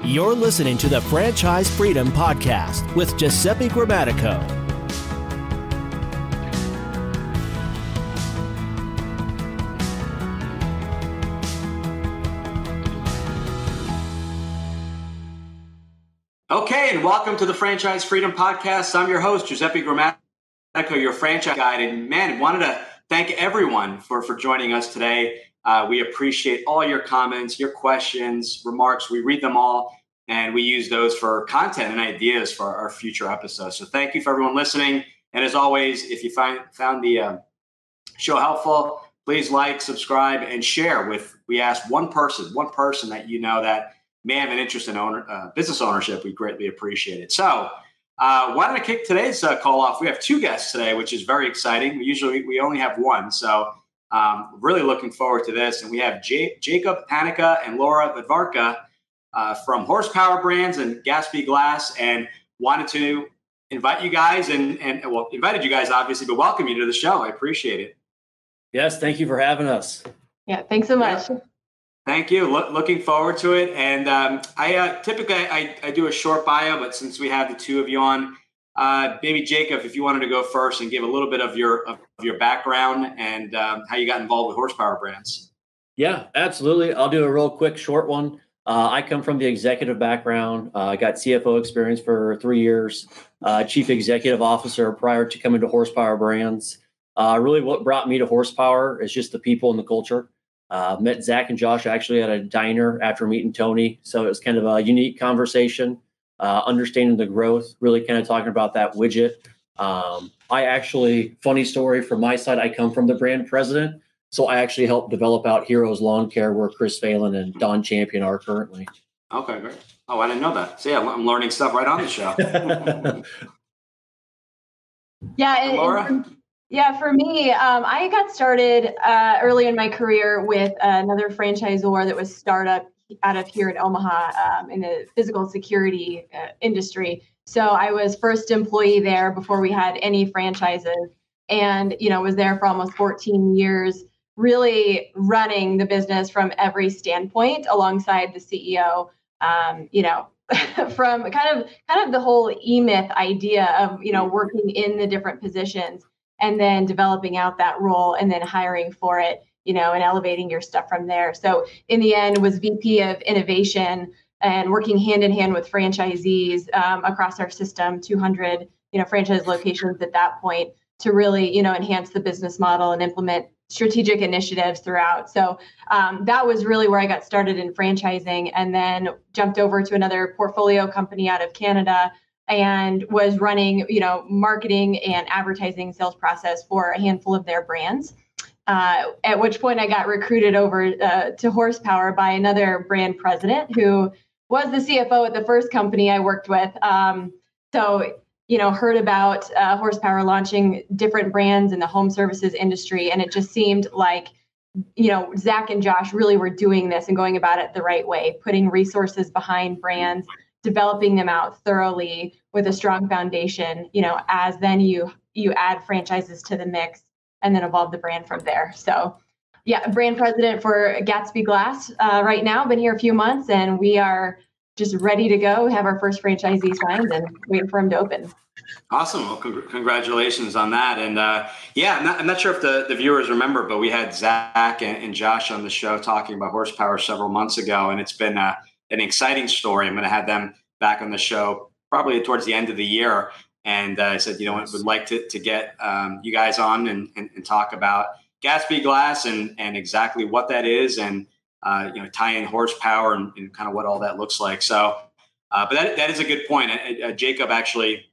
You're listening to the Franchise Freedom Podcast with Giuseppe Grammatico. Okay, and welcome to the Franchise Freedom Podcast. I'm your host, Giuseppe Grammatico, your franchise guide. And man, wanted to thank everyone for joining us today. We appreciate all your comments, your questions, remarks. We read them all, and we use those for content and ideas for our future episodes. So thank you for everyone listening. And as always, if you found the show helpful, please like, subscribe, and share with, we asked one person that you know that may have an interest in business ownership. We greatly appreciate it. So why don't I kick today's call off? We have two guests today, which is very exciting. We only have one. So really looking forward to this. And we have Jacob Panica and Laura Vidvarka from Horsepower Brands and Gatsby Glass, and wanted to invite you guys invited you guys obviously, but welcome you to the show. I appreciate it. Yes, thank you for having us. Yeah, thanks so much. Yeah. Thank you. Looking forward to it. And I typically do a short bio, but since we have the two of you on, maybe Jacob, if you wanted to go first and give a little bit of your background and how you got involved with Horsepower Brands. Yeah, absolutely. I'll do a real quick short one. I come from the executive background. I got CFO experience for 3 years, chief executive officer prior to coming to Horsepower Brands. Really what brought me to Horsepower is just the people and the culture. Met Zach and Josh actually at a diner after meeting Tony. So it was kind of a unique conversation, understanding the growth, really kind of talking about that widget. Funny story from my side, I come from the brand president. So I actually helped develop out Heroes Lawn Care, where Chris Phelan and Don Champion are currently. Okay, great. Oh, I didn't know that. So yeah, I'm learning stuff right on the show. Yeah, for me, I got started early in my career with another franchisor that was startup out of here in Omaha in the physical security industry. So I was first employee there before we had any franchises, and was there for almost 14 years, really running the business from every standpoint alongside the CEO. From kind of the whole E-Myth idea of working in the different positions, and then developing out that role and then hiring for it, and elevating your stuff from there. So in the end was VP of innovation and working hand in hand with franchisees across our system, 200, franchise locations at that point, to really, enhance the business model and implement strategic initiatives throughout. So that was really where I got started in franchising, and then jumped over to another portfolio company out of Canada and was running, marketing and advertising sales process for a handful of their brands. At which point I got recruited over to Horsepower by another brand president who was the CFO at the first company I worked with. Heard about Horsepower launching different brands in the home services industry. And it just seemed like, Zach and Josh really were doing this and going about it the right way, putting resources behind brands, developing them out thoroughly with a strong foundation, as then you add franchises to the mix and then evolve the brand from there. So yeah, brand president for Gatsby Glass right now, been here a few months, and we are just ready to go, have our first franchisee signed and waiting for him to open. Awesome. Well, congratulations on that. And I'm not sure if the viewers remember, but we had Zach and Josh on the show talking about Horsepower several months ago, and it's been an exciting story. I'm going to have them back on the show probably towards the end of the year. And I said, would like to get you guys on and talk about Gatsby Glass and exactly what that is, and tie in Horsepower and kind of what all that looks like. So, but that is a good point. Jacob actually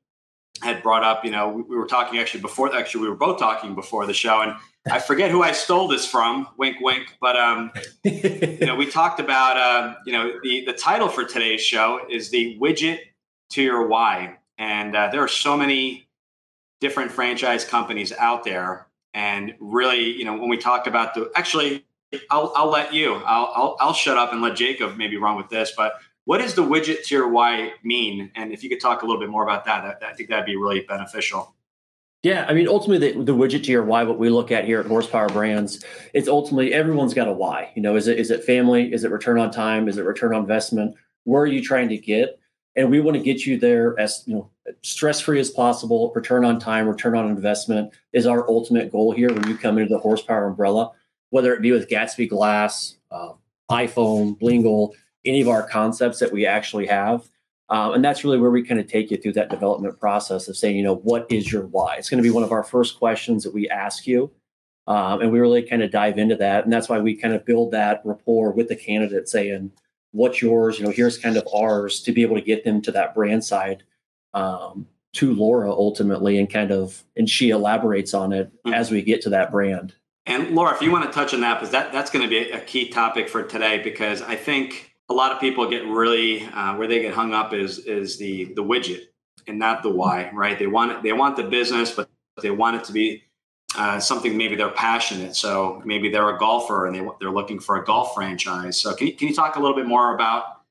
had brought up, we were talking we were both talking before the show, and I forget who I stole this from, wink, wink. But, we talked about, the title for today's show is The Widget to Your Why. And there are so many different franchise companies out there. And really, when we talk about I'll let you, I'll shut up and let Jacob maybe run with this, but what does the widget to your why mean? And if you could talk a little bit more about that, I think that'd be really beneficial. Yeah, I mean, ultimately, the widget to your why, what we look at here at Horsepower Brands, it's ultimately everyone's got a why. Is it family? Is it return on time? Is it return on investment? where are you trying to get? And we want to get you there as stress-free as possible. Return on time, return on investment is our ultimate goal here when you come into the horsepower umbrella, whether it be with Gatsby Glass, iPhone, Blingle, any of our concepts that we actually have. And that's really where we kind of take you through that development process of saying, what is your why? It's going to be one of our first questions that we ask you. And we really kind of dive into that. And that's why we kind of build that rapport with the candidate saying, what's yours? Here's kind of ours, to be able to get them to that brand side, to Laura ultimately, and she elaborates on it as we get to that brand. And Laura, if you want to touch on that, because that's going to be a key topic for today, because I think a lot of people get really where they get hung up is the widget and not the why, right? They want the business, but they want it to be something maybe they're passionate. So maybe they're a golfer and they're looking for a golf franchise. So can you talk a little bit more about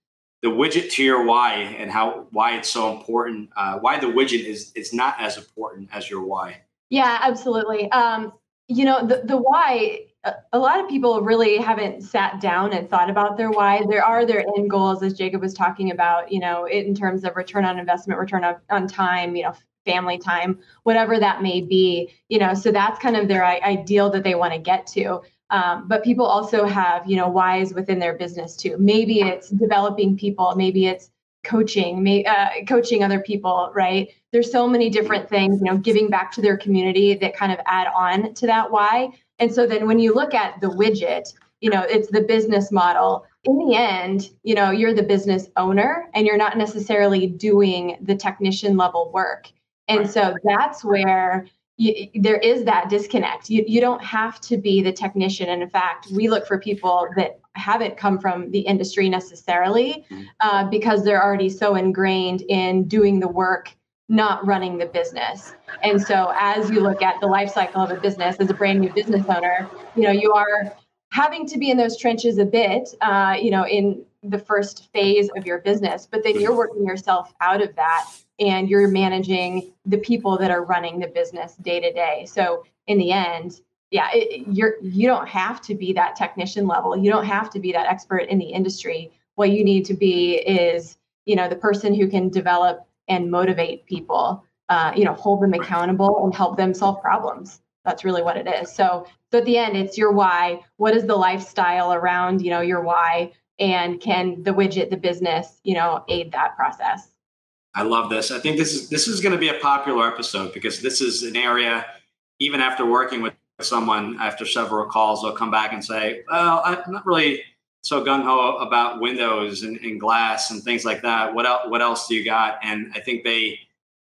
the widget to your why and why it's so important? Why the widget is not as important as your why? Yeah, absolutely. The why. A lot of people really haven't sat down and thought about their why. There are their end goals, as Jacob was talking about, in terms of return on investment, return on time, family time, whatever that may be, so that's kind of their ideal that they want to get to. But people also have, whys within their business too. Maybe it's developing people, maybe it's coaching other people, right? There's so many different things, giving back to their community that kind of add on to that why. And so then when you look at the widget, it's the business model. In the end, you're the business owner and you're not necessarily doing the technician level work. And so that's where there is that disconnect. You don't have to be the technician. And in fact, we look for people that haven't come from the industry necessarily because they're already so ingrained in doing the work, not running the business. And so as you look at the life cycle of a business as a brand new business owner, you are having to be in those trenches a bit, in the first phase of your business, but then you're working yourself out of that and you're managing the people that are running the business day to day. So in the end, you don't have to be that technician level. You don't have to be that expert in the industry. What you need to be is, the person who can develop and motivate people, hold them accountable and help them solve problems. That's really what it is. So at the end, it's your why. What is the lifestyle around, your why? And can the widget, the business, aid that process? I love this. I think this is going to be a popular episode because this is an area, even after working with someone after several calls, they'll come back and say, well, I'm not really so gung-ho about windows and glass and things like that. What else do you got? And I think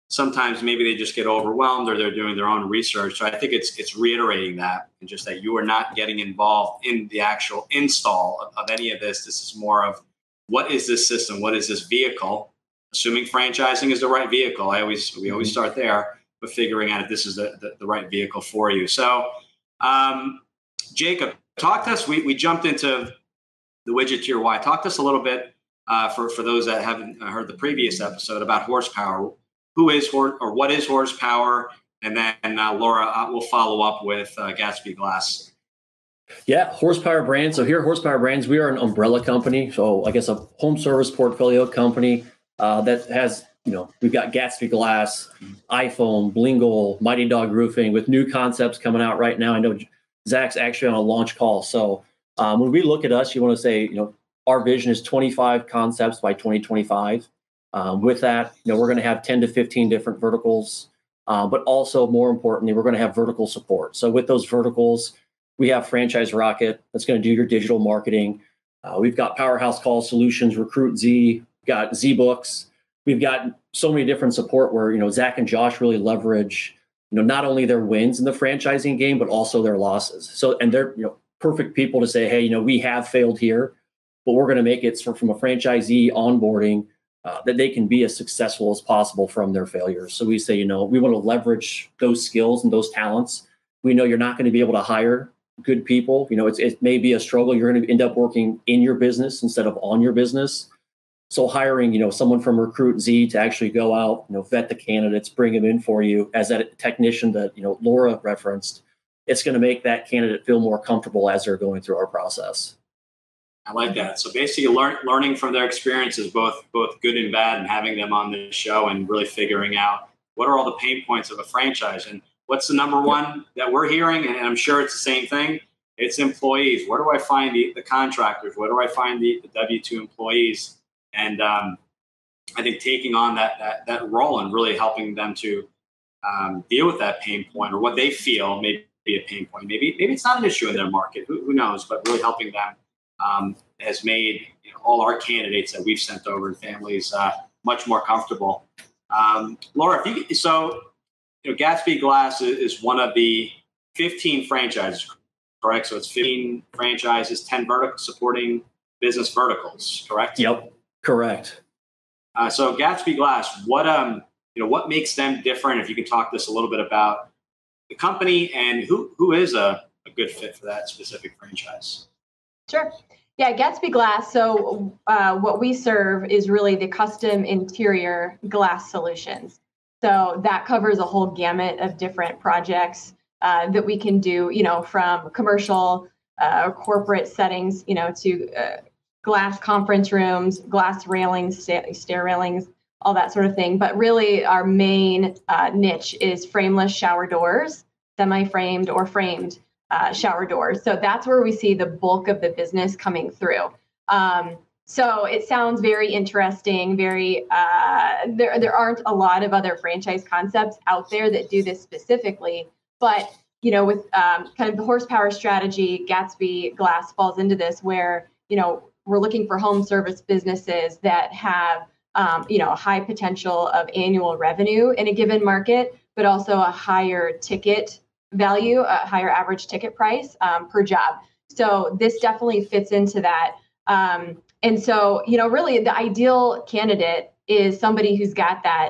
sometimes maybe they just get overwhelmed or they're doing their own research. So I think it's reiterating that and just that you are not getting involved in the actual install of any of this. This is more of what is this system? What is this vehicle? Assuming franchising is the right vehicle. We always start there, but figuring out if this is the right vehicle for you. So Jacob, talk to us. We jumped into the widget to your why. Talk to us a little bit for those that haven't heard the previous episode about horsepower. Who is or what is horsepower? And then Laura will follow up with Gatsby Glass. Yeah, Horsepower Brands. So here at Horsepower Brands, we are an umbrella company. So I guess a home service portfolio company that has, we've got Gatsby Glass, iPhone, Blingle, Mighty Dog Roofing with new concepts coming out right now. I know Zach's actually on a launch call. So when we look at us, you want to say, our vision is 25 concepts by 2025. With that, we're going to have 10 to 15 different verticals, but also more importantly, we're going to have vertical support. So with those verticals, we have Franchise Rocket that's going to do your digital marketing. We've got Powerhouse Call Solutions, Recruit Z, got ZBooks. We've got so many different support where, Zach and Josh really leverage, not only their wins in the franchising game, but also their losses. So, and they're, perfect people to say, hey, we have failed here, but we're going to make it from a franchisee onboarding that they can be as successful as possible from their failures. So we say, we want to leverage those skills and those talents. We know you're not going to be able to hire good people. It may be a struggle. You're going to end up working in your business instead of on your business. So hiring, someone from Recruit Z to actually go out, vet the candidates, bring them in for you as that technician that, Laura referenced, it's going to make that candidate feel more comfortable as they're going through our process. I like that. So basically learning from their experiences, both good and bad, and having them on the show and really figuring out what are all the pain points of a franchise and what's the number one that we're hearing. And I'm sure it's the same thing. It's employees. Where do I find the contractors? Where do I find the W-2 employees? And I think taking on that role and really helping them to deal with that pain point or what they feel may be a pain point. Maybe it's not an issue in their market. Who knows? But really helping them has made all our candidates that we've sent over and families much more comfortable. Laura, Gatsby Glass is one of the 15 franchises, correct? So it's 15 franchises, 10 supporting business verticals, correct? Yep, correct. So Gatsby Glass, what makes them different? If you can talk to us a little bit about the company and who is a good fit for that specific franchise. Sure. Yeah, Gatsby Glass. So what we serve is really the custom interior glass solutions. So that covers a whole gamut of different projects that we can do, from commercial corporate settings, to glass conference rooms, glass railings, stair railings, all that sort of thing. But really our main niche is frameless shower doors, semi-framed or framed shower doors. So that's where we see the bulk of the business coming through. So it sounds very interesting. There aren't a lot of other franchise concepts out there that do this specifically, but with kind of the horsepower strategy, Gatsby Glass falls into this where we're looking for home service businesses that have a high potential of annual revenue in a given market, but also a higher ticket value, a higher average ticket price per job. So this definitely fits into that. And so, really the ideal candidate is somebody who's got that,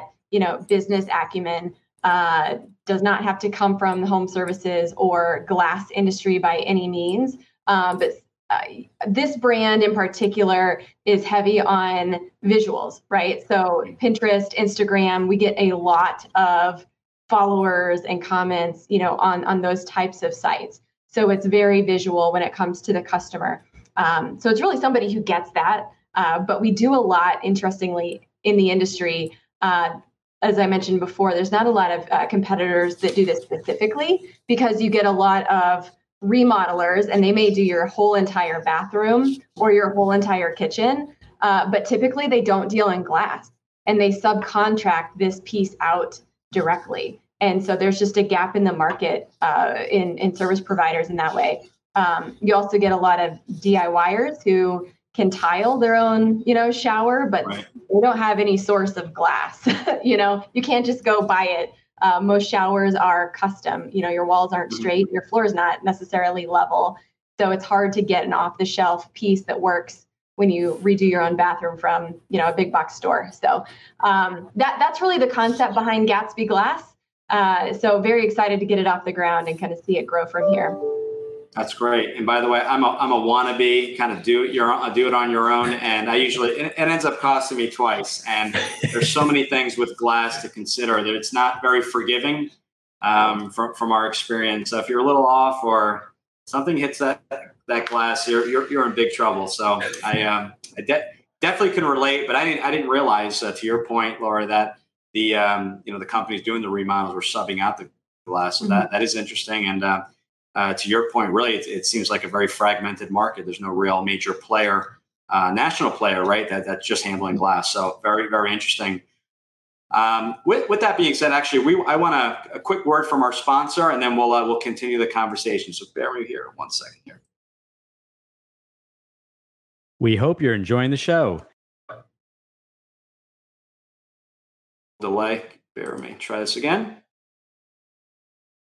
business acumen, does not have to come from the home services or glass industry by any means. But this brand in particular is heavy on visuals, right? So Pinterest, Instagram, we get a lot of followers and comments, on those types of sites. So it's very visual when it comes to the customer. So it's really somebody who gets that. But we do a lot, interestingly, in the industry. As I mentioned before, there's not a lot of competitors that do this specifically because you get a lot of remodelers and they may do your whole entire bathroom or your whole entire kitchen. But typically they don't deal in glass and they subcontract this piece out directly. And so there's just a gap in the market in service providers in that way. You also get a lot of DIYers who can tile their own, shower, but they don't have any source of glass. You can't just go buy it. Most showers are custom. Your walls aren't straight. Your floor is not necessarily level. So it's hard to get an off-the-shelf piece that works when you redo your own bathroom from, a big box store. So that's really the concept behind Gatsby Glass. So very excited to get it off the ground and kind of see it grow from here. That's great. And by the way, I'm a wannabe, kind of do it on your own. And it ends up costing me twice. And there's so many things with glass to consider that it's not very forgiving from our experience. So if you're a little off or something hits that glass, you're in big trouble. So I definitely can relate, but I didn't realize to your point, Laura, that the companies doing the remodels were subbing out the glass. So that is interesting. And to your point, really, it seems like a very fragmented market. There's no real major player, national player, right? That's just handling glass. So very, very interesting. With that being said, actually, I want a quick word from our sponsor, and then we'll continue the conversation. So bear with me here 1 second here. We hope you're enjoying the show. Delay. Bear with me. Try this again.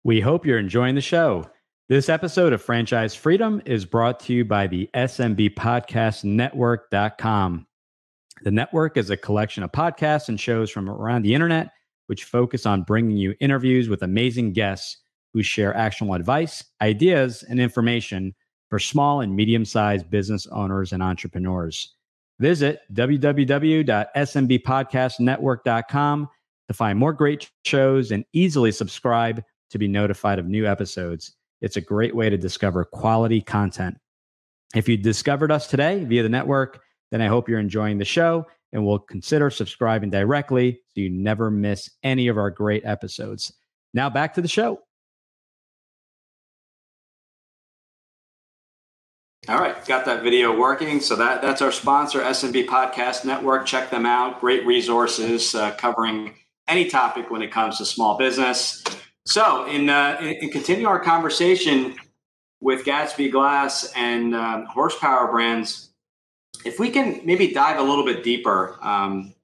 We hope you're enjoying the show. This episode of Franchise Freedom is brought to you by the SMBpodcastnetwork.com. The network is a collection of podcasts and shows from around the internet, which focus on bringing you interviews with amazing guests who share actionable advice, ideas, and information for small and medium-sized business owners and entrepreneurs. Visit www.smbpodcastnetwork.com to find more great shows and easily subscribe to be notified of new episodes. It's a great way to discover quality content. If you discovered us today via the network, then I hope you're enjoying the show and will consider subscribing directly so you never miss any of our great episodes. Now back to the show. All right, got that video working. So that's our sponsor, SMB Podcast Network. Check them out. Great resources covering any topic when it comes to small business. So in continue our conversation with Gatsby Glass and Horsepower Brands, if we can maybe dive a little bit deeper,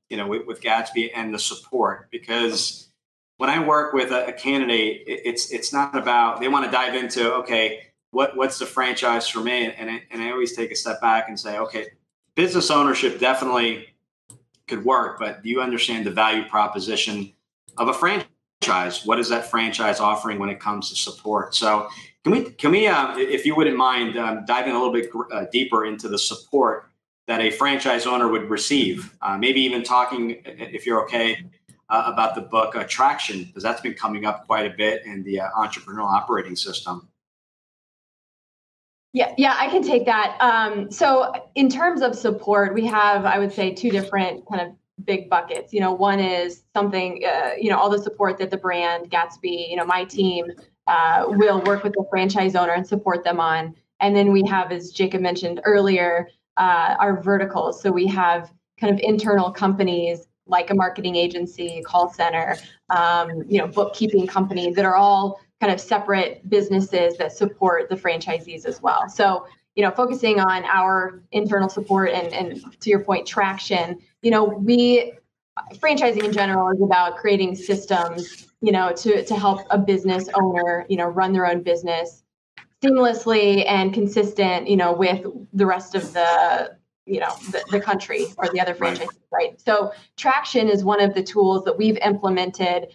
with Gatsby and the support, because when I work with a candidate, it's not about, they want to dive into, okay, what's the franchise for me? And I always take a step back and say, okay, business ownership definitely could work, but do you understand the value proposition of a franchise? What is that franchise offering when it comes to support? So can we, if you wouldn't mind, diving a little bit deeper into the support that a franchise owner would receive? Maybe even talking, if you're okay, about the book Traction, because that's been coming up quite a bit in the entrepreneurial operating system. Yeah, I can take that. So in terms of support, we have, I would say, two different kind of big buckets. One is something, all the support that the brand Gatsby, my team will work with the franchise owner and support them on. And then we have, as Jacob mentioned earlier, our verticals. So we have kind of internal companies like a marketing agency, call center, bookkeeping company that are all kind of separate businesses that support the franchisees as well. So, focusing on our internal support and to your point, Traction, franchising in general is about creating systems, to help a business owner, run their own business seamlessly and consistent, with the rest of the country or the other franchises, right? So Traction is one of the tools that we've implemented.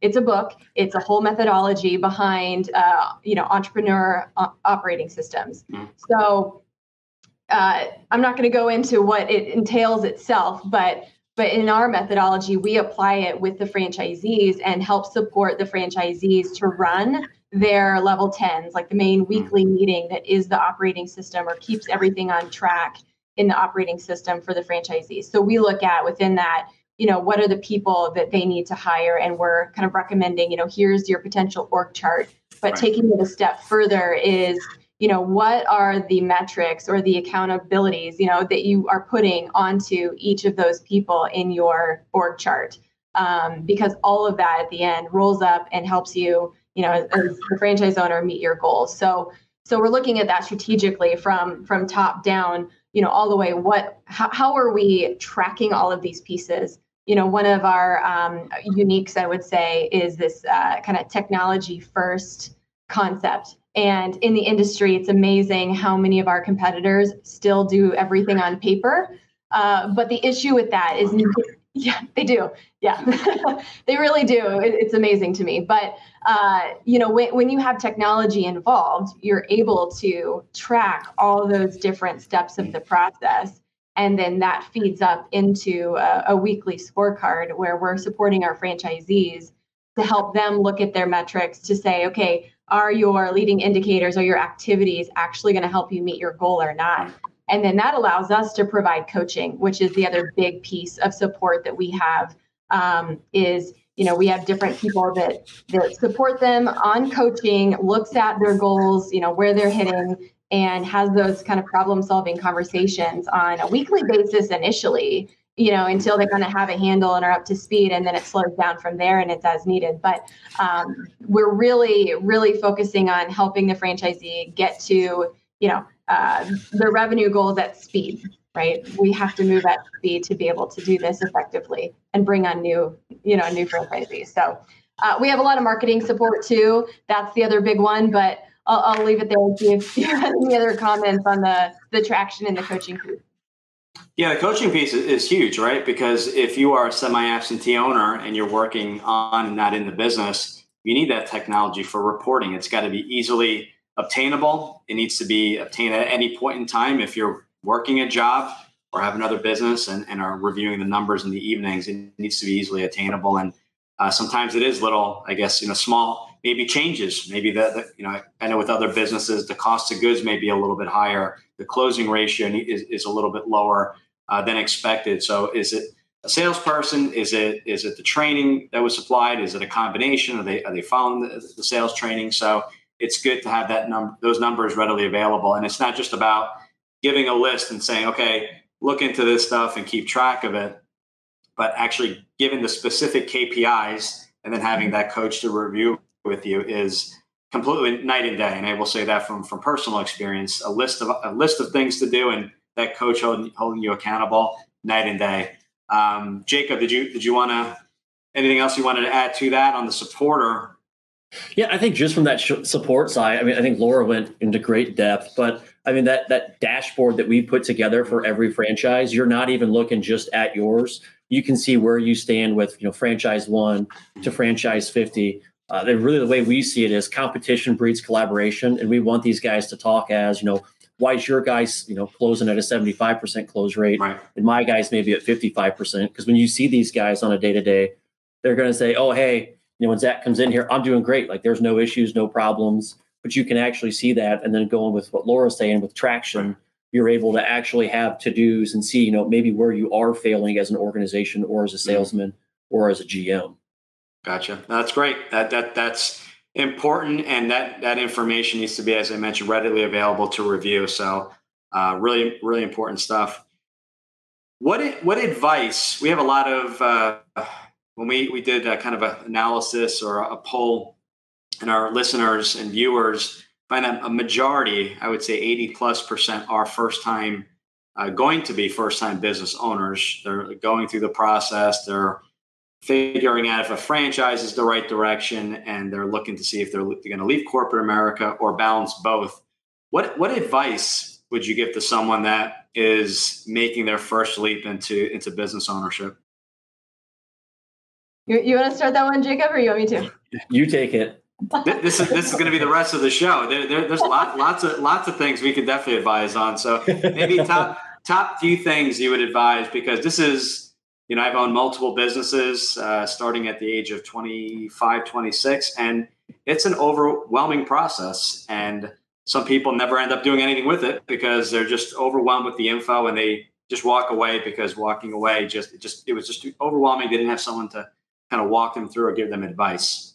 It's a book. It's a whole methodology behind, entrepreneur operating systems. So I'm not going to go into what it entails itself, but in our methodology, we apply it with the franchisees and help support the franchisees to run their level 10s, like the main weekly meeting that is the operating system or keeps everything on track in the operating system for the franchisees. So we look at within that, what are the people that they need to hire? And we're kind of recommending, here's your potential org chart. But taking it a step further is, what are the metrics or the accountabilities, that you are putting onto each of those people in your org chart? Because all of that at the end rolls up and helps you, as the franchise owner, meet your goals. So we're looking at that strategically from top down, all the way. How are we tracking all of these pieces? One of our uniques, I would say, is this kind of technology first concept. And in the industry, it's amazing how many of our competitors still do everything on paper. But the issue with that is, yeah, they do. Yeah, they really do. It's amazing to me. But, when you have technology involved, you're able to track all those different steps of the process. And then that feeds up into a weekly scorecard where we're supporting our franchisees to help them look at their metrics to say, okay, are your leading indicators or your activities actually going to help you meet your goal or not? And then that allows us to provide coaching, which is the other big piece of support that we have. We have different people that support them on coaching, looks at their goals, where they're hitting, and has those kind of problem-solving conversations on a weekly basis initially, until they kind of have a handle and are up to speed, and then it slows down from there and it's as needed. But we're really, really focusing on helping the franchisee get to, their revenue goals at speed, right? We have to move at speed to be able to do this effectively and bring on new franchisees. So we have a lot of marketing support too. That's the other big one, but I'll leave it there and see if you have any other comments on the Traction and the coaching piece. Yeah, the coaching piece is huge, right? Because if you are a semi-absentee owner and you're working on and not in the business, you need that technology for reporting. It's got to be easily obtainable. It needs to be obtained at any point in time. If you're working a job or have another business and are reviewing the numbers in the evenings, it needs to be easily attainable. And Sometimes it is little, I guess, small, maybe changes. Maybe I know with other businesses, the cost of goods may be a little bit higher. The closing ratio is a little bit lower than expected. So is it a salesperson? Is it the training that was supplied? Is it a combination? Are they following the sales training? So it's good to have those numbers readily available. And it's not just about giving a list and saying, okay, look into this stuff and keep track of it, but actually giving the specific KPIs and then having that coach to review with you is completely night and day. And I will say that from personal experience, a list of things to do and that coach holding you accountable night and day. Jacob, did you want to, anything else you wanted to add to that on the supporter? Yeah, I think just from that support side, I mean, I think Laura went into great depth, but I mean, that dashboard that we put together for every franchise, you're not even looking just at yours. You can see where you stand with, franchise 1 to franchise 50. Really the way we see it is competition breeds collaboration. And we want these guys to talk as, why is your guys, closing at a 75% close rate, right, and my guys maybe at 55%? Because when you see these guys on a day-to-day, they're going to say, oh, hey, when Zach comes in here, I'm doing great. Like there's no issues, no problems, but you can actually see that. And then going with what Laura's saying with traction, you're able to actually have to-dos and see, maybe where you are failing as an organization or as a salesman or as a GM. Gotcha. That's great. That's important. And that information needs to be, as I mentioned, readily available to review. So really, really important stuff. What advice, we have a lot of, when we did a kind of an analysis or a poll, and our listeners and viewers find a majority, I would say 80+% are going to be first-time business owners. They're going through the process. They're figuring out if a franchise is the right direction, and they're looking to see if they're going to leave corporate America or balance both. What advice would you give to someone that is making their first leap into business ownership? You want to start that one, Jacob, or you want me to? You take it. This is going to be the rest of the show. There's lots of things we could definitely advise on. So maybe top few things you would advise, because this is, I've owned multiple businesses starting at the age of 25, 26, and it's an overwhelming process. And some people never end up doing anything with it because they're just overwhelmed with the info and they just walk away, because walking away it was just overwhelming. They didn't have someone to kind of walk them through or give them advice.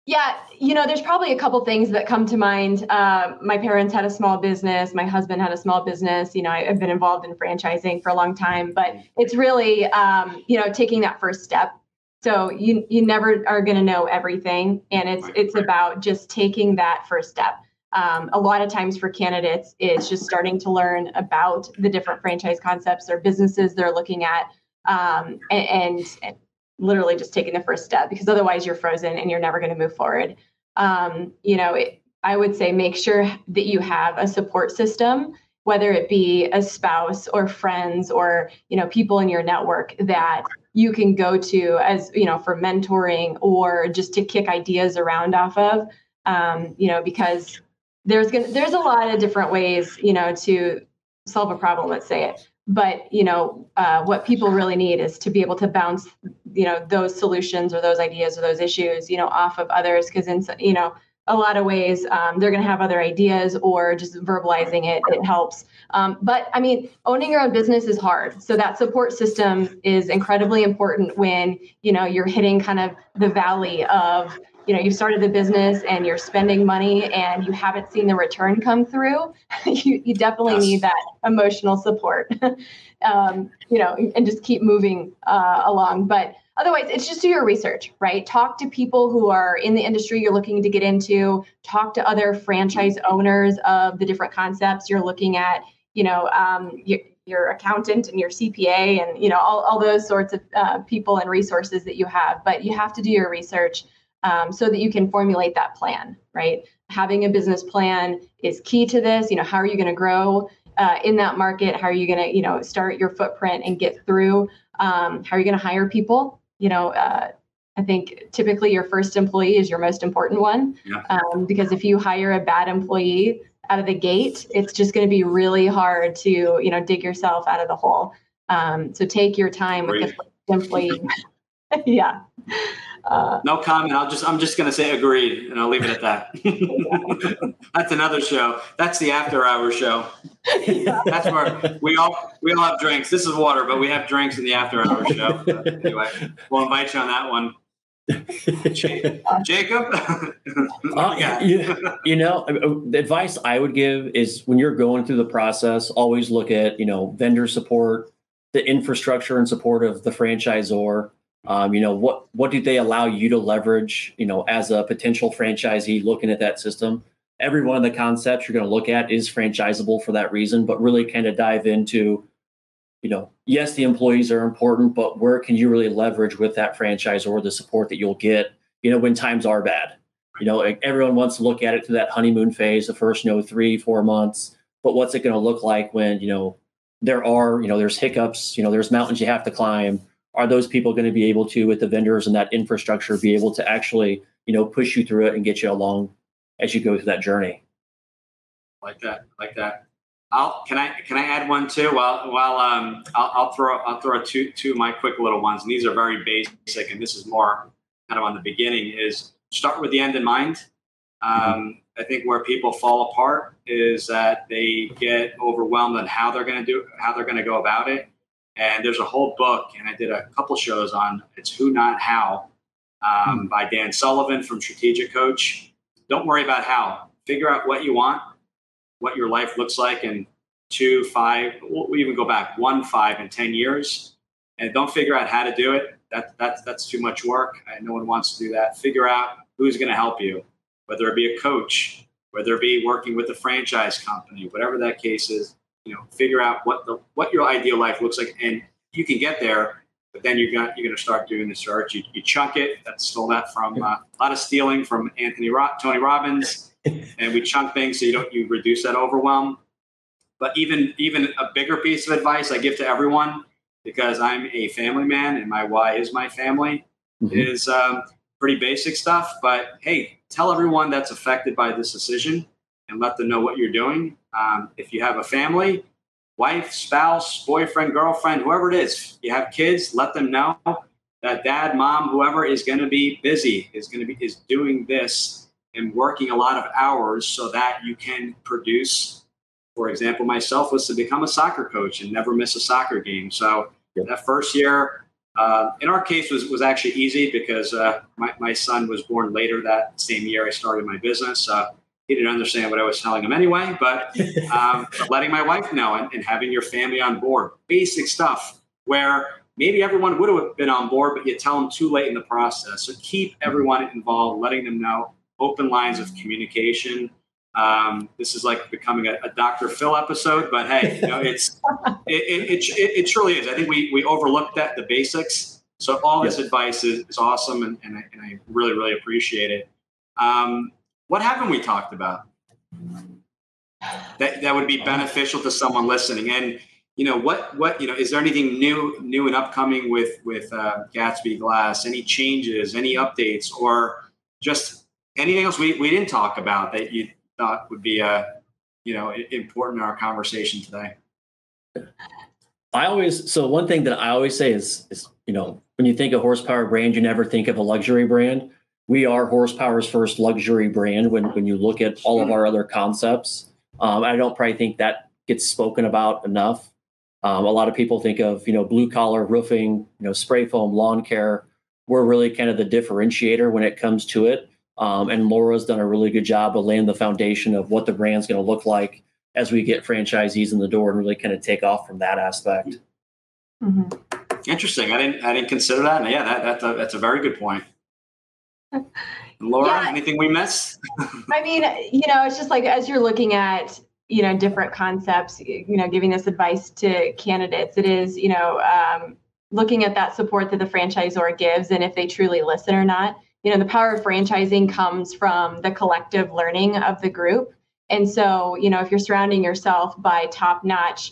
Yeah, there's probably a couple things that come to mind. My parents had a small business. My husband had a small business. I've been involved in franchising for a long time, but it's really, taking that first step. So you never are going to know everything. And it's about just taking that first step. A lot of times for candidates, it's just starting to learn about the different franchise concepts or businesses they're looking at, and literally just taking the first step, because otherwise you're frozen and you're never going to move forward. I would say make sure that you have a support system, whether it be a spouse or friends or, people in your network that you can go to as, for mentoring or just to kick ideas around off of, because there's a lot of different ways, to solve a problem, let's say it. But, what people really need is to be able to bounce, those solutions or those ideas or those issues, off of others. Because in, a lot of ways, they're going to have other ideas, or just verbalizing it helps. But I mean, owning your own business is hard. So that support system is incredibly important when, you're hitting kind of the valley of, you've started the business and you're spending money and you haven't seen the return come through. You definitely need that emotional support, and just keep moving along. But otherwise, it's just do your research, right? Talk to people who are in the industry you're looking to get into. Talk to other franchise owners of the different concepts you're looking at, your accountant and your CPA and, all those sorts of people and resources that you have. But you have to do your research so that you can formulate that plan, right? Having a business plan is key to this. How are you going to grow in that market? How are you going to, start your footprint and get through? How are you going to hire people? I think typically your first employee is your most important one, because if you hire a bad employee out of the gate, it's just going to be really hard to, dig yourself out of the hole. So take your time with the first employee. Yeah. No comment. I'm just going to say agreed, and I'll leave it at that. That's another show. That's the after hour show. That's where we all have drinks. This is water, but we have drinks in the after hour show. Anyway, we'll invite you on that one. Jacob? The advice I would give is when you're going through the process, always look at, vendor support, the infrastructure and support of the franchisor. What do they allow you to leverage, as a potential franchisee looking at that system? Every one of the concepts you're going to look at is franchisable for that reason, but really kind of dive into, yes, the employees are important, but where can you really leverage with that franchisor the support that you'll get, when times are bad? Everyone wants to look at it through that honeymoon phase, the first, 3-4 months, but what's it going to look like when, there's hiccups, there's mountains you have to climb. Are those people going to be able to, with the vendors and that infrastructure, be able to actually, push you through it and get you along as you go through that journey? Like that. Can I add one too? I'll throw two of my quick little ones, and these are very basic, and this is more kind of on the beginning. Is start with the end in mind. I think where people fall apart is that they get overwhelmed on how they're going to go about it. And there's a whole book, and I did a couple shows on it's Who Not How by Dan Sullivan from Strategic Coach. Don't worry about how. Figure out what you want, what your life looks like in 2, 5, we'll even go back 1, 5, and 10 years. And don't figure out how to do it. That's too much work. No one wants to do that. Figure out who's going to help you, whether it be a coach, whether it be working with a franchise company, whatever that case is. Figure out what your ideal life looks like, and you can get there. But then you're going to start doing the search. You chunk it. Stole that from a lot of stealing from Tony Robbins, and we chunk things so you reduce that overwhelm. But even a bigger piece of advice I give to everyone, because I'm a family man and my why is my family, is pretty basic stuff. But hey, tell everyone that's affected by this decision and let them know what you're doing. If you have a family, wife, spouse, boyfriend, girlfriend, whoever it is, you have kids, let them know that dad, mom, whoever is going to be busy, is doing this and working a lot of hours so that you can produce. For example, myself was to become a soccer coach and never miss a soccer game. So that first year, in our case, was actually easy because my son was born later that same year I started my business. He didn't understand what I was telling him anyway, but letting my wife know and having your family on board, basic stuff where maybe everyone would have been on board, but you tell them too late in the process. So keep everyone involved, letting them know, open lines of communication. This is like becoming a Dr. Phil episode, but hey, it truly is. I think we overlooked the basics. So all this advice is awesome, and I really, really appreciate it. What haven't we talked about that would be beneficial to someone listening? And what is there anything new and upcoming with Gatsby Glass? Any changes? Any updates? Or just anything else we didn't talk about that you thought would be important in our conversation today? One thing that I always say is when you think of Horsepower brand, you never think of a luxury brand. We are Horsepower's first luxury brand when you look at all of our other concepts. I don't probably think that gets spoken about enough. A lot of people think of, blue collar roofing, spray foam, lawn care. We're really kind of the differentiator when it comes to it. And Laura's done a really good job of laying the foundation of what the brand's going to look like as we get franchisees in the door and really kind of take off from that aspect. Interesting. I didn't consider that. And yeah, that's a very good point. Laura, anything we missed? I mean, it's just like as you're looking at, different concepts, giving this advice to candidates, it is, looking at that support that the franchisor gives and if they truly listen or not. The power of franchising comes from the collective learning of the group. And so, if you're surrounding yourself by top-notch,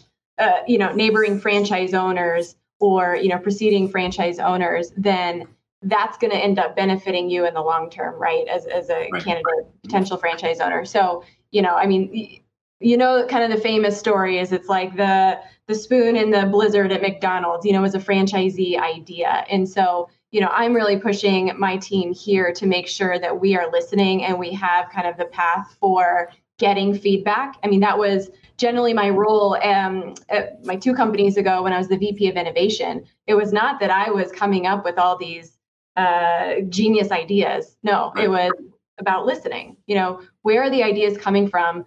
neighboring franchise owners or, preceding franchise owners, then that's going to end up benefiting you in the long term, right? As a candidate, potential franchise owner. So, kind of the famous story is it's like the spoon in the blizzard at McDonald's, was a franchisee idea. And so, I'm really pushing my team here to make sure that we are listening and we have kind of the path for getting feedback. I mean, that was generally my role at my 2 companies ago when I was the VP of innovation. It was not that I was coming up with all these genius ideas. No, it was about listening. Where are the ideas coming from?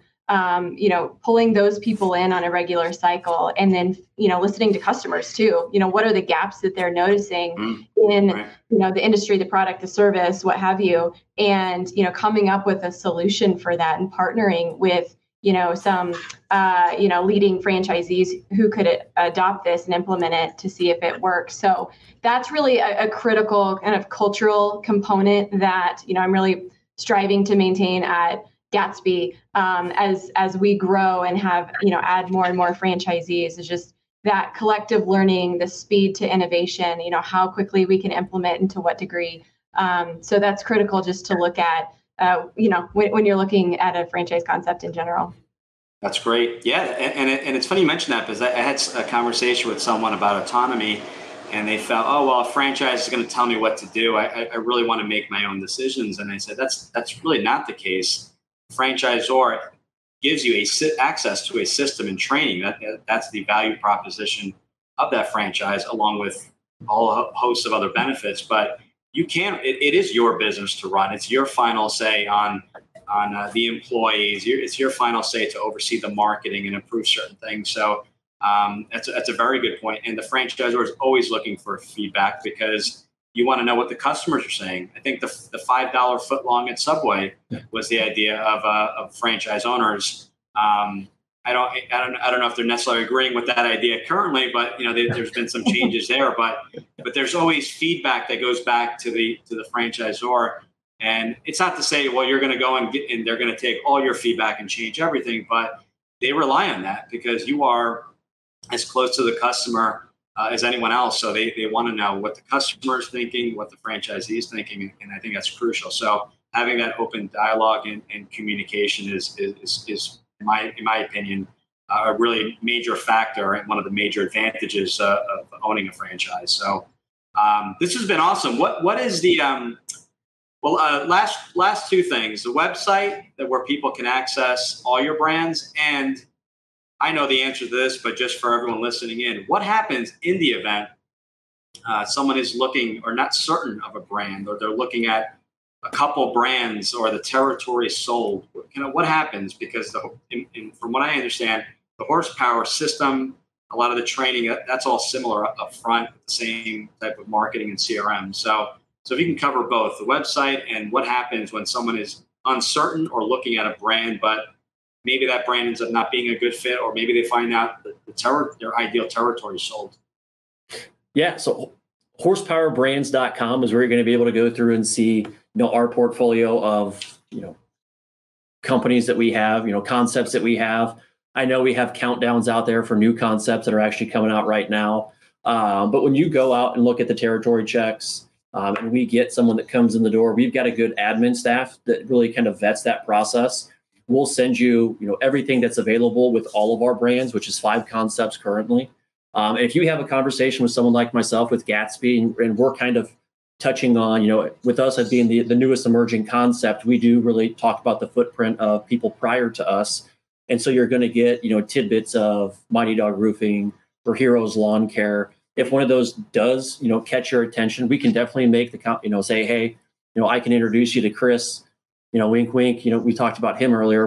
Pulling those people in on a regular cycle, and then, listening to customers too. What are the gaps that they're noticing in, the industry, the product, the service, what have you, and, coming up with a solution for that and partnering with, some, leading franchisees who could adopt this and implement it to see if it works. So that's really a critical kind of cultural component that, I'm really striving to maintain at Gatsby as we grow and have, add more and more franchisees, is just that collective learning, the speed to innovation, how quickly we can implement and to what degree. So that's critical just to look at, when you're looking at a franchise concept in general. That's great. Yeah. And it's funny you mentioned that, because I had a conversation with someone about autonomy, and they felt, oh, well, a franchise is going to tell me what to do. I really want to make my own decisions. And I said, that's really not the case. Franchisor gives you access to a system and training. That's the value proposition of that franchise, along with all a host of other benefits. But you can't. It is your business to run. It's your final say on the employees. It's your final say to oversee the marketing and improve certain things. So that's a very good point. And the franchisor is always looking for feedback, because you want to know what the customers are saying. I think the $5 footlong at Subway was the idea of franchise owners. I don't know if they're necessarily agreeing with that idea currently, but there's been some changes there. But there's always feedback that goes back to the franchisor. And it's not to say, well, you're going to go and they're going to take all your feedback and change everything, but they rely on that, because you are as close to the customer as anyone else. So they want to know what the customer is thinking, what the franchisee is thinking. And I think that's crucial. So having that open dialogue and communication is in my opinion, a really major factor and one of the major advantages of owning a franchise. So this has been awesome. What is the, last 2 things, the website where people can access all your brands, and I know the answer to this, but just for everyone listening in, what happens in the event someone is looking or not certain of a brand, or they're looking at a couple brands or the territory sold? What happens? Because from what I understand, the horsepower system, a lot of the training, that's all similar up front, the same type of marketing and CRM. So if you can cover both the website and what happens when someone is uncertain or looking at a brand, but maybe that brand ends up not being a good fit, or maybe they find out that their ideal territory is sold. Yeah. So horsepowerbrands.com is where you're going to be able to go through and see, our portfolio of, companies that we have, concepts that we have. I know we have countdowns out there for new concepts that are actually coming out right now. But when you go out and look at the territory checks, and we get someone that comes in the door, we've got a good admin staff that really kind of vets that process. We'll send you, everything that's available with all of our brands, which is 5 concepts currently. And if you have a conversation with someone like myself with Gatsby, and we're kind of touching on, with us as being the newest emerging concept, we do really talk about the footprint of people prior to us. And so you're going to get, tidbits of Mighty Dog Roofing or Heroes Lawn Care. If one of those does, catch your attention, we can definitely make say, hey, I can introduce you to Chris. Wink, wink, we talked about him earlier,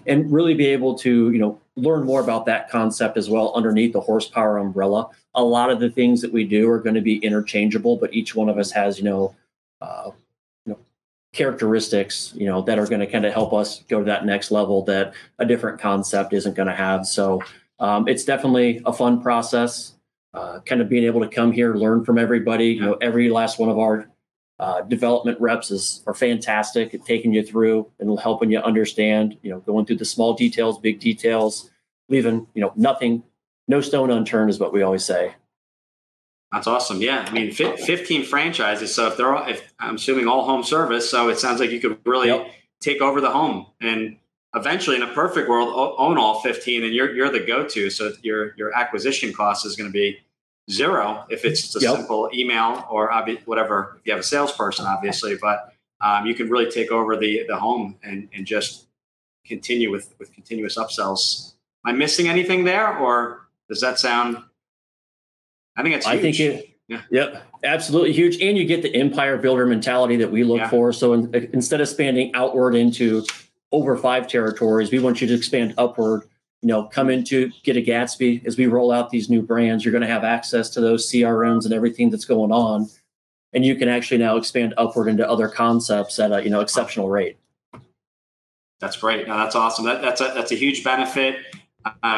and really be able to, learn more about that concept as well underneath the horsepower umbrella. A lot of the things that we do are going to be interchangeable, but each one of us has, characteristics, that are going to kind of help us go to that next level that a different concept isn't going to have. So it's definitely a fun process, kind of being able to come here, learn from everybody. Every last one of our development reps are fantastic at taking you through and helping you understand, going through the small details, big details, leaving, nothing, no stone unturned is what we always say. That's awesome. Yeah. I mean, 15 franchises. So if I'm assuming all home service, so it sounds like you could really take over the home, and eventually in a perfect world, own all 15, and you're the go-to. So your acquisition cost is going to be zero if it's just a simple email or whatever, if you have a salesperson, obviously, but you can really take over the home and just continue with continuous upsells. Am I missing anything there, or does that sound? I think it's huge. Yep, absolutely huge. And you get the empire builder mentality that we look for. So instead of expanding outward into over 5 territories, we want you to expand upward. Come into get a Gatsby. As we roll out these new brands, you're going to have access to those CRMs and everything that's going on, and you can actually now expand upward into other concepts at a exceptional rate. That's great. No, that's awesome. That's a huge benefit.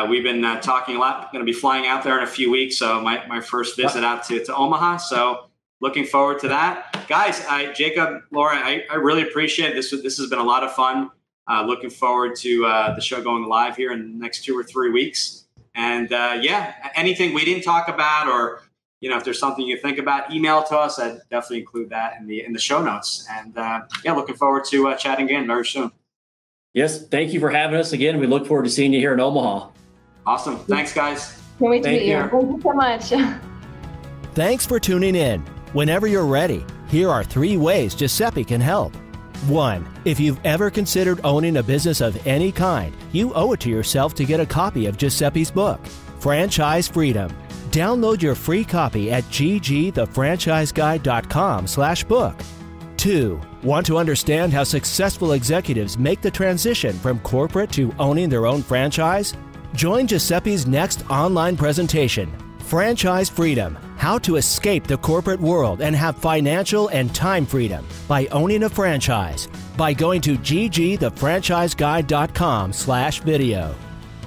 We've been talking a lot. Going to be flying out there in a few weeks, so my first visit out to Omaha. So looking forward to that, guys. Jacob, Laura, I really appreciate it. This has been a lot of fun. Looking forward to the show going live here in the next 2 or 3 weeks. And anything we didn't talk about, or if there's something you think about, email to us. I'd definitely include that in the show notes. And looking forward to chatting again very soon. Yes, thank you for having us again. We look forward to seeing you here in Omaha. Awesome. Thanks, guys. Can't wait to meet you. Thank you so much. Thanks for tuning in. Whenever you're ready, here are 3 ways Giuseppe can help. 1. If you've ever considered owning a business of any kind, you owe it to yourself to get a copy of Giuseppe's book, Franchise Freedom. Download your free copy at ggthefranchiseguide.com/book. 2. Want to understand how successful executives make the transition from corporate to owning their own franchise? Join Giuseppe's next online presentation, Franchise Freedom: How to Escape the Corporate World and Have Financial and Time Freedom by Owning a Franchise, by going to ggthefranchiseguide.com/video.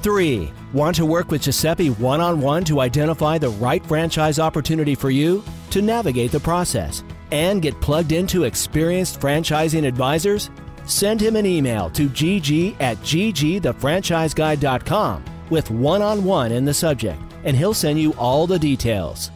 3. Want to work with Giuseppe one-on-one to identify the right franchise opportunity for you, to navigate the process, and get plugged into experienced franchising advisors? Send him an email to gg@ggthefranchiseguide.com with one-on-one in the subject, and he'll send you all the details.